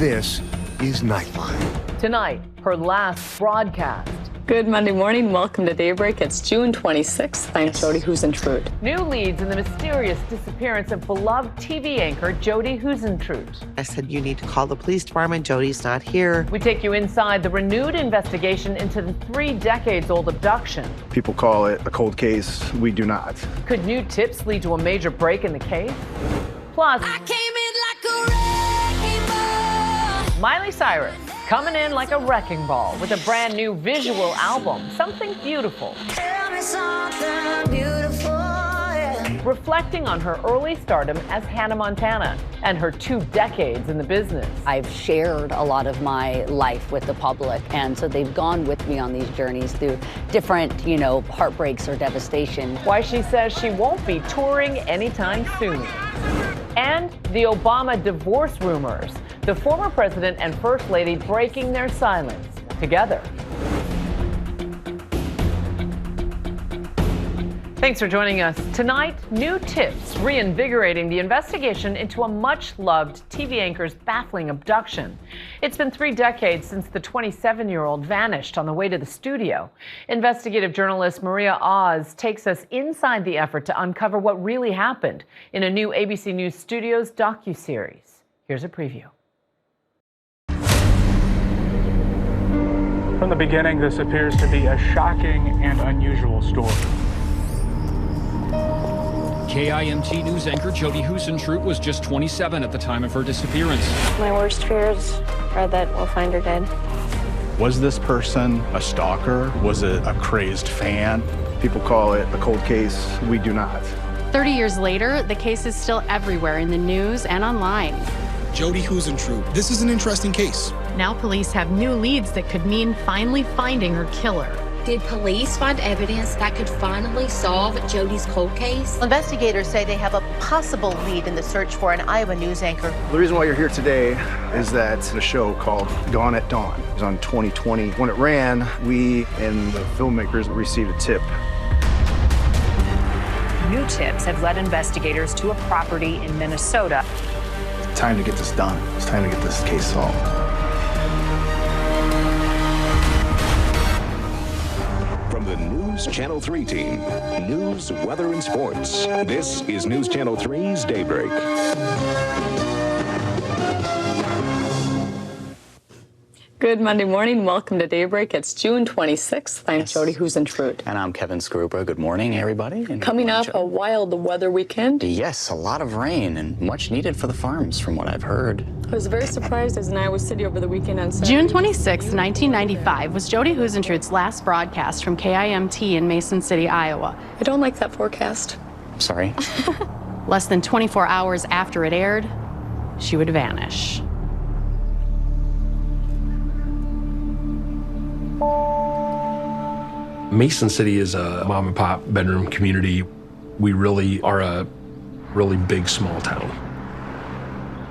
This is Nightline. Tonight, her last broadcast. Good Monday morning. Welcome to Daybreak. It's June 26th. I'm Jody Huisentruit. New leads in the mysterious disappearance of beloved TV anchor Jody Huisentruit. I said, you need to call the police department. Jody's not here. We take you inside the renewed investigation into the 3 decades-old abduction. People call it a cold case. We do not. Could new tips lead to a major break in the case? Plus, I came in like a wrecking ball. Miley Cyrus coming in like a wrecking ball with a brand new visual album, Something Beautiful. Tell me something beautiful, yeah. Reflecting on her early stardom as Hannah Montana and her 2 decades in the business. I've shared a lot of my life with the public, and so they've gone with me on these journeys through different, heartbreaks or devastation. Why she says she won't be touring anytime soon. And the Obama divorce rumors. The former president and first lady breaking their silence together. Thanks for joining us. Tonight, new tips reinvigorating the investigation into a much-loved TV anchor's baffling abduction. It's been 3 decades since the 27-year-old vanished on the way to the studio. Investigative journalist Maria Oz takes us inside the effort to uncover what really happened in a new ABC News Studios docuseries. Here's a preview. From the beginning, this appears to be a shocking and unusual story. KIMT news anchor Jody Huisentruit was just 27 at the time of her disappearance. My worst fears are that we'll find her dead. Was this person a stalker? Was it a crazed fan? People call it a cold case. We do not. 30 years later, the case is still everywhere in the news and online. Jody Huisentruit. This is an interesting case. Now police have new leads that could mean finally finding her killer. Did police find evidence that could finally solve Jody's cold case? Investigators say they have a possible lead in the search for an Iowa news anchor. The reason why you're here today is that a show called Dawn at Dawn. It was on 2020. When it ran, we and the filmmakers received a tip. New tips have led investigators to a property in Minnesota. It's time to get this done. It's time to get this case solved. From the News Channel 3 team, news, weather, and sports, this is News Channel 3's Daybreak. Good Monday morning. Welcome to Daybreak. It's June 26th. I'm Jody Huisentruit. And I'm Kevin Skrupa. Good morning, everybody. And coming off a wild weather weekend. Yes, a lot of rain and much needed for the farms, from what I've heard. I was very surprised as in Iowa City over the weekend on Saturday. June 26, 1995 was Jody Huisentruit's last broadcast from KIMT in Mason City, Iowa. I don't like that forecast. Sorry. Less than 24 hours after it aired, she would vanish. Mason City is a mom and pop bedroom community. We really are a really big small town.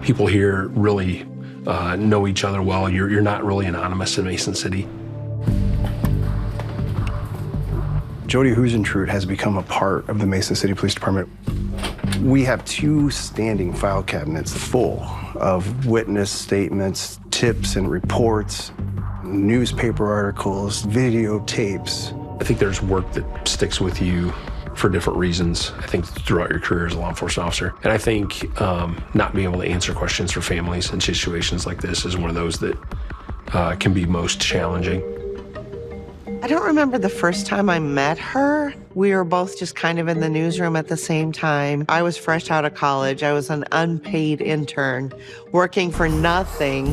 People here really know each other well. You're not really anonymous in Mason City. Jody Huisentruit has become a part of the Mason City Police Department. We have 2 standing file cabinets full of witness statements, tips and reports, newspaper articles, videotapes. I think there's work that sticks with you for different reasons, I think, throughout your career as a law enforcement officer. And I think not being able to answer questions for families in situations like this is one of those that can be most challenging. I don't remember the first time I met her. We were both just kind of in the newsroom at the same time. I was fresh out of college. I was an unpaid intern working for nothing.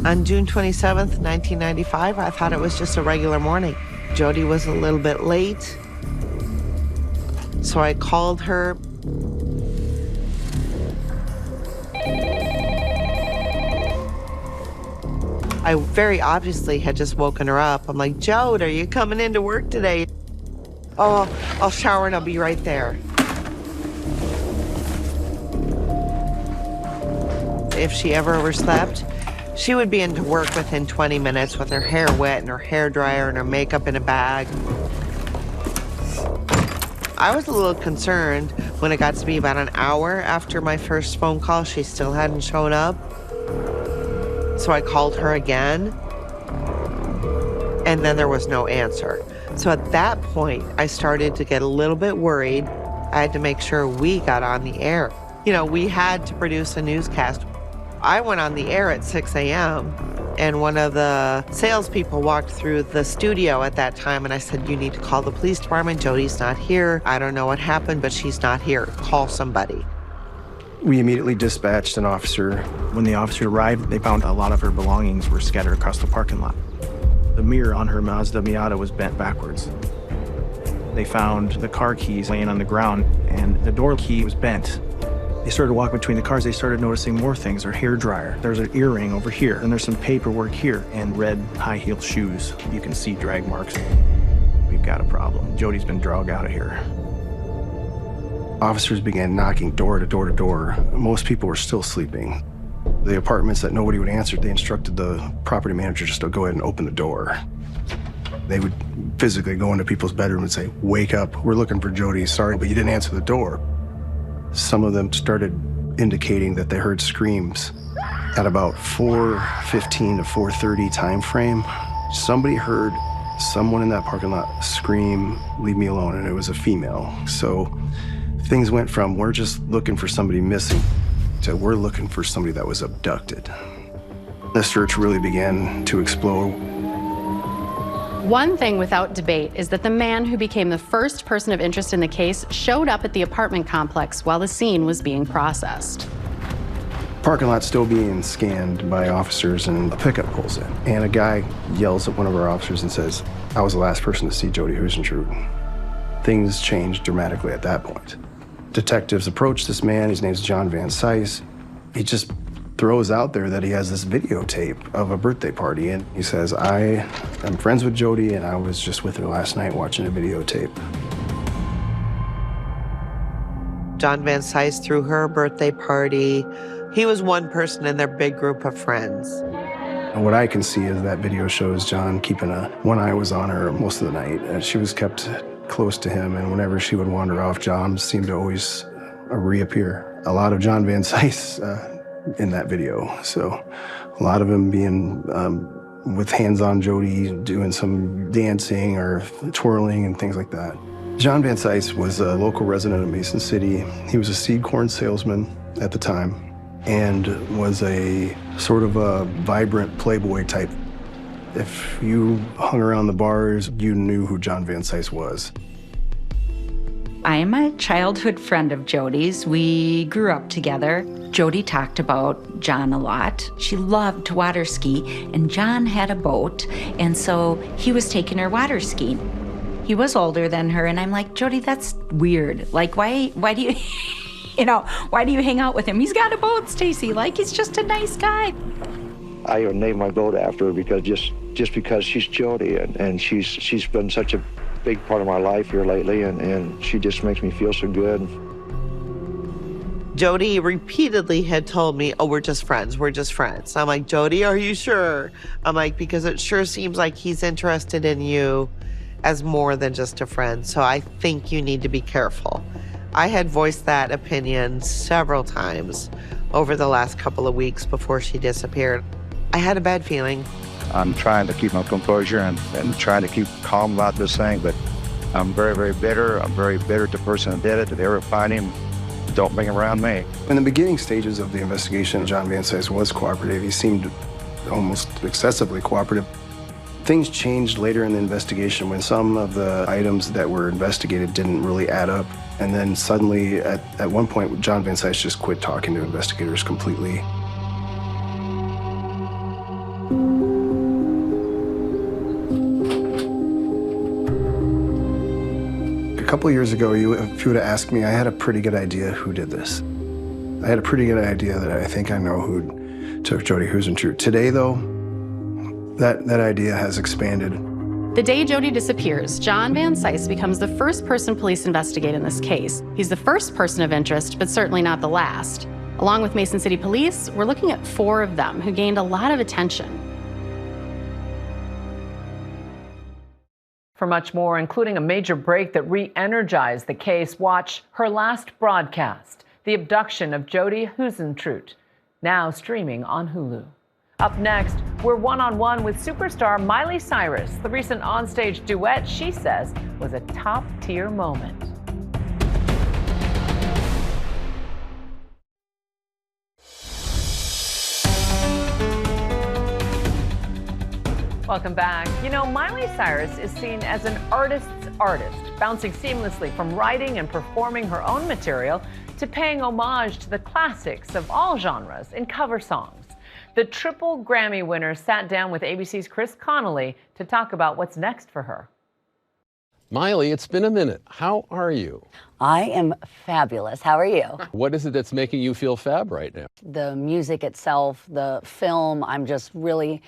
On June 27th, 1995, I thought it was just a regular morning. Jody was a little bit late, so I called her. I very obviously had just woken her up. I'm like, Jode, are you coming into work today? Oh, I'll shower and I'll be right there. If she ever overslept, she would be into work within 20 minutes with her hair wet and her hair dryer and her makeup in a bag. I was a little concerned when it got to be about an hour after my first phone call. She still hadn't shown up. So I called her again, and then there was no answer. So at that point, I started to get a little bit worried. I had to make sure we got on the air. You know, we had to produce a newscast. I went on the air at 6 a.m., and one of the salespeople walked through the studio at that time, and I said, you need to call the police department. Jody's not here. I don't know what happened, but she's not here. Call somebody. We immediately dispatched an officer. When the officer arrived, they found a lot of her belongings were scattered across the parking lot. The mirror on her Mazda Miata was bent backwards. They found the car keys laying on the ground, and the door key was bent. They started to walk between the cars. They started noticing more things. Her hair dryer. There's an earring over here, and there's some paperwork here, and red high-heel shoes. You can see drag marks. We've got a problem. Jody's been dragged out of here. Officers began knocking door to door to door. Most people were still sleeping. The apartments that nobody would answer, they instructed the property manager just to go ahead and open the door. They would physically go into people's bedroom and say, wake up, we're looking for Jody, sorry, but you didn't answer the door. Some of them started indicating that they heard screams. At about 4:15 to 4:30 time frame, somebody heard someone in that parking lot scream, leave me alone, and it was a female. So things went from, we're just looking for somebody missing, to we're looking for somebody that was abducted. The search really began to explode. One thing without debate is that the man who became the first person of interest in the case showed up at the apartment complex while the scene was being processed. Parking lot still being scanned by officers, and a pickup pulls in. And a guy yells at one of our officers and says, I was the last person to see Jody Huisentruit. Things changed dramatically at that point. Detectives approach this man. His name's John Van Cise. He just throws out there that he has this videotape of a birthday party, and he says, I am friends with Jody, and I was just with her last night watching a videotape. John Van Cise threw her a birthday party. He was one person in their big group of friends. And what I can see is that video shows John keeping one eye was on her most of the night, and she was kept close to him, and whenever she would wander off, John seemed to always reappear. A lot of John Van Cise in that video, so a lot of him being with hands on Jody, doing some dancing or twirling and things like that. John Van Cise was a local resident of Mason City. He was a seed corn salesman at the time and was a sort of a vibrant playboy type. If you hung around the bars, you knew who John Van Cise was. I am a childhood friend of Jody's. We grew up together. Jody talked about John a lot. She loved to water ski, and John had a boat, and so he was taking her water skiing. He was older than her, and I'm like, Jody, that's weird. Like, why do you, why do you hang out with him? He's got a boat, Stacy. Like, he's just a nice guy. I named my boat after her because just because she's Jody, and she's been such a big part of my life here lately, and she just makes me feel so good. Jody repeatedly had told me, oh, we're just friends. I'm like, Jody, are you sure? I'm like, because it sure seems like he's interested in you as more than just a friend. So I think you need to be careful. I had voiced that opinion several times over the last couple of weeks before she disappeared. I had a bad feeling. I'm trying to keep my composure and trying to keep calm about this thing, but I'm very, very bitter. I'm very bitter at the person who did it. If they ever find him, don't bring him around me. In the beginning stages of the investigation, John Van Cise was cooperative. He seemed almost excessively cooperative. Things changed later in the investigation when some of the items that were investigated didn't really add up. And then suddenly, at one point, John Van Cise just quit talking to investigators completely. A couple of years ago, if you would have asked me, I had a pretty good idea who did this. I had a pretty good idea that I think I know who took Jody Huisentruit. Today, though, that idea has expanded. The day Jody disappears, John Van Cise becomes the first person police investigate in this case. He's the first person of interest, but certainly not the last. Along with Mason City Police, we're looking at 4 of them who gained a lot of attention. For much more, including a major break that re-energized the case, watch Her Last Broadcast, the abduction of Jody Huisentruit, now streaming on Hulu. Up next, we're one-on-one with superstar Miley Cyrus. The recent onstage duet, she says, was a top-tier moment. Welcome back. You know, Miley Cyrus is seen as an artist's artist, bouncing seamlessly from writing and performing her own material to paying homage to the classics of all genres in cover songs. The triple Grammy winner sat down with ABC's Chris Connolly to talk about what's next for her. Miley, it's been a minute. How are you? I am fabulous. How are you? What is it that's making you feel fab right now? The music itself, the film, I'm just really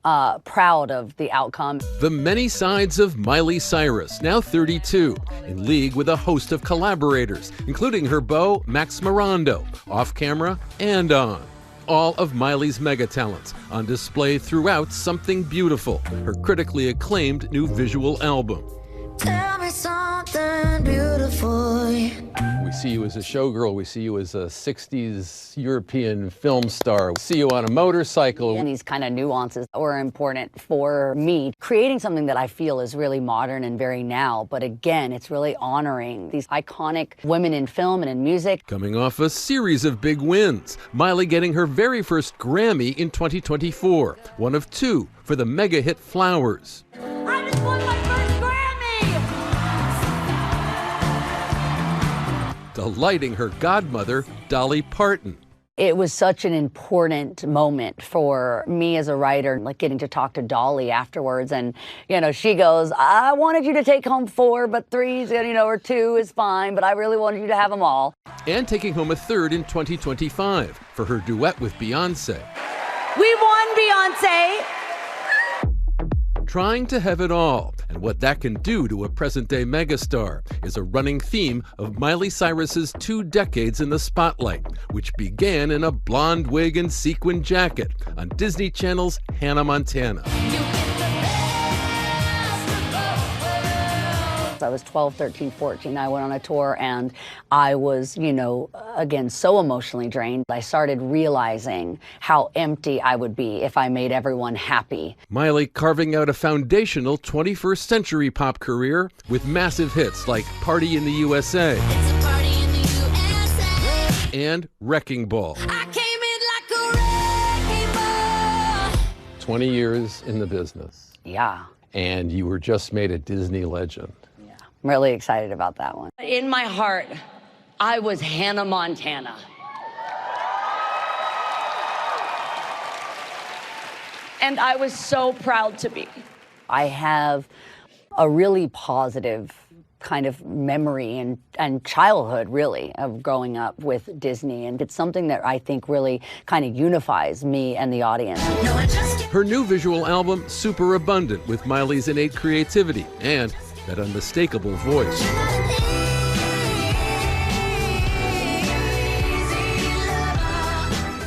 proud of the outcome. The many sides of Miley Cyrus, now 32, in league with a host of collaborators, including her beau, Max Morando, off camera and on. All of Miley's mega talents on display throughout Something Beautiful, her critically acclaimed new visual album. Tell me something beautiful. We see you as a showgirl. We see you as a 60s European film star. We see you on a motorcycle. And these kind of nuances were important for me. Creating something that I feel is really modern and very now, but again, it's really honoring these iconic women in film and in music. Coming off a series of big wins, Miley getting her very first Grammy in 2024, one of two for the mega hit Flowers. I just won my first Delighting her godmother, Dolly Parton. It was such an important moment for me as a writer, like getting to talk to Dolly afterwards. And, you know, she goes, I wanted you to take home 4, but 3, you know, or 2 is fine, but I really wanted you to have them all. And taking home a third in 2025 for her duet with Beyonce. We won, Beyonce. Trying to have it all, and what that can do to a present-day megastar is a running theme of Miley Cyrus's 2 decades in the spotlight, which began in a blonde wig and sequin jacket on Disney Channel's Hannah Montana. I was 12, 13, 14. I went on a tour and I was, you know, again, so emotionally drained. I started realizing how empty I would be if I made everyone happy. Miley carving out a foundational 21st century pop career with massive hits like Party in the USA and Wrecking Ball. I came in like a wrecking ball. 20 years in the business. Yeah. And you were just made a Disney legend. I'm really excited about that one. In my heart, I was Hannah Montana. And I was so proud to be. I have a really positive kind of memory and childhood, really, of growing up with Disney. And it's something that I think really kind of unifies me and the audience. Her new visual album, super abundant with Miley's innate creativity and that unmistakable voice.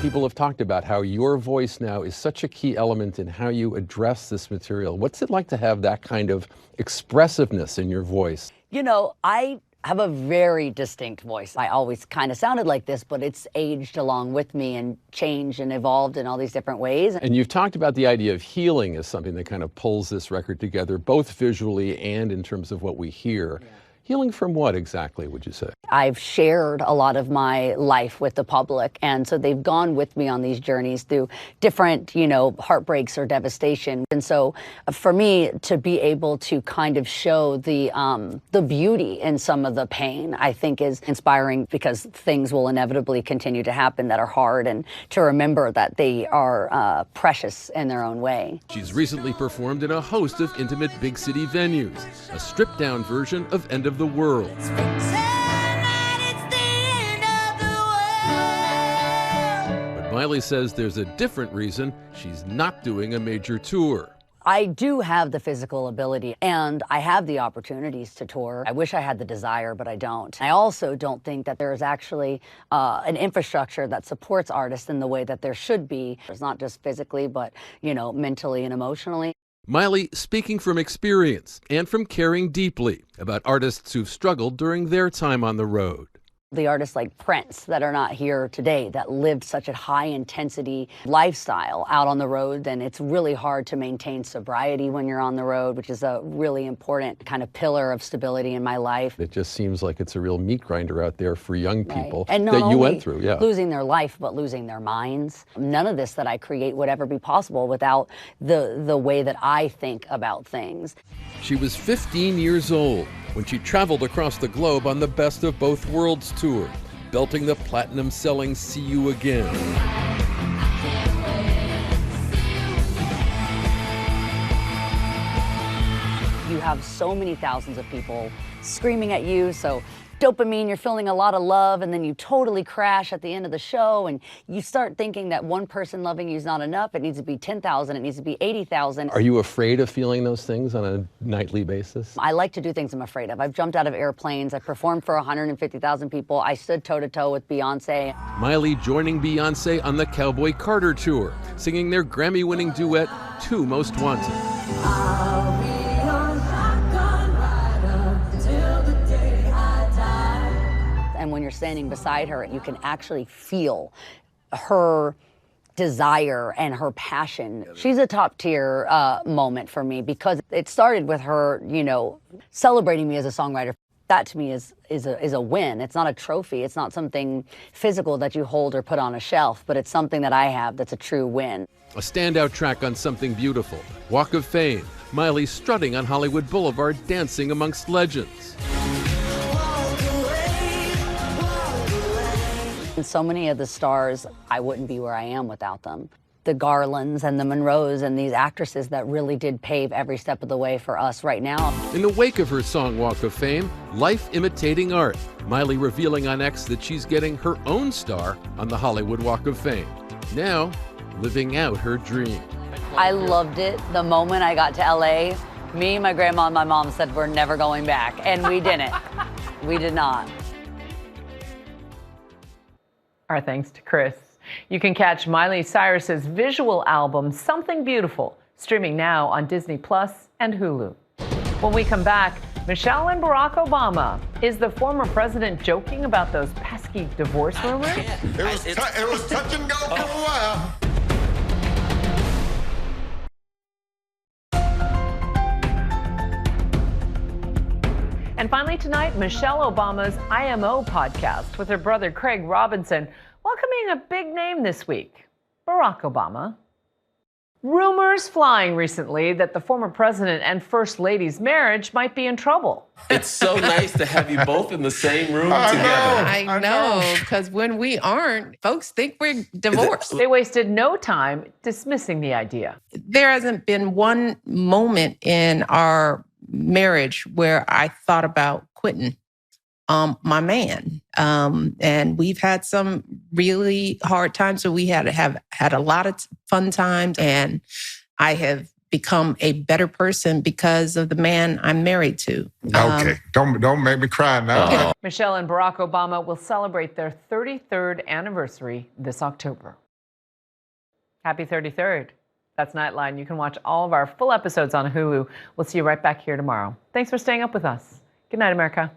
People have talked about how your voice now is such a key element in how you address this material. What's it like to have that kind of expressiveness in your voice? You know, I have a very distinct voice. I always kind of sounded like this, but it's aged along with me and changed and evolved in all these different ways. And you've talked about the idea of healing as something that kind of pulls this record together, both visually and in terms of what we hear. Yeah. Healing from what exactly, would you say? I've shared a lot of my life with the public, and so they've gone with me on these journeys through different, you know, heartbreaks or devastation. And so for me to be able to kind of show the beauty in some of the pain, I think is inspiring, because things will inevitably continue to happen that are hard, and to remember that they are precious in their own way. She's recently performed in a host of intimate big city venues, a stripped-down version of End of the World. But Miley says there's a different reason she's not doing a major tour. I do have the physical ability and I have the opportunities to tour. I wish I had the desire, but I don't. I also don't think that there's actually an infrastructure that supports artists in the way that there should be. It's not just physically, but, you know, mentally and emotionally. Miley speaking from experience and from caring deeply about artists who've struggled during their time on the road. The artists like Prince that are not here today that lived such a high intensity lifestyle out on the road, then it's really hard to maintain sobriety when you're on the road, which is a really important kind of pillar of stability in my life. It just seems like it's a real meat grinder out there for young people And not that you only went through. Yeah. losing their life, but losing their minds. None of this that I create would ever be possible without the way that I think about things. She was 15 years old when she traveled across the globe on the Best of Both Worlds tour, belting the platinum-selling See You Again. You have so many thousands of people screaming at you, so dopamine, you're feeling a lot of love, and then you totally crash at the end of the show, and you start thinking that one person loving you is not enough. It needs to be 10,000, it needs to be 80,000. Are you afraid of feeling those things on a nightly basis? I like to do things I'm afraid of. I've jumped out of airplanes. I performed for 150,000 people. I stood toe-to-toe with Beyonce. Miley joining Beyonce on the Cowboy Carter tour, singing their Grammy-winning duet, Two Most Wanted. And when you're standing beside her, you can actually feel her desire and her passion. She's a top tier moment for me because it started with her, you know, celebrating me as a songwriter. That to me is a win. It's not a trophy. It's not something physical that you hold or put on a shelf, but it's something that I have that's a true win. A standout track on Something Beautiful, Walk of Fame, Miley strutting on Hollywood Boulevard dancing amongst legends. And so many of the stars, I wouldn't be where I am without them. The Garlands and the Monroes and these actresses that really did pave every step of the way for us right now. In the wake of her song Walk of Fame, life imitating art, Miley revealing on X that she's getting her own star on the Hollywood Walk of Fame. Now, living out her dream. I loved it. The moment I got to LA, me, my grandma, and my mom said we're never going back, and we didn't. We did not. Our thanks to Chris. You can catch Miley Cyrus's visual album, Something Beautiful, streaming now on Disney Plus and Hulu. When we come back, Michelle and Barack Obama. Is the former president joking about those pesky divorce rumors? It was touch and go for a while. And finally tonight, Michelle Obama's IMO podcast with her brother Craig Robinson, welcoming a big name this week, Barack Obama. Rumors flying recently that the former president and first lady's marriage might be in trouble. It's so nice to have you both in the same room together. I know, because when we aren't, folks think we're divorced. They wasted no time dismissing the idea. There hasn't been one moment in our marriage where I thought about quitting my man. And we've had some really hard times. So we have had a lot of fun times, and I have become a better person because of the man I'm married to. Okay, don't make me cry now. Michelle and Barack Obama will celebrate their 33rd anniversary this October. Happy 33rd. That's Nightline. You can watch all of our full episodes on Hulu. We'll see you right back here tomorrow. Thanks for staying up with us. Good night, America.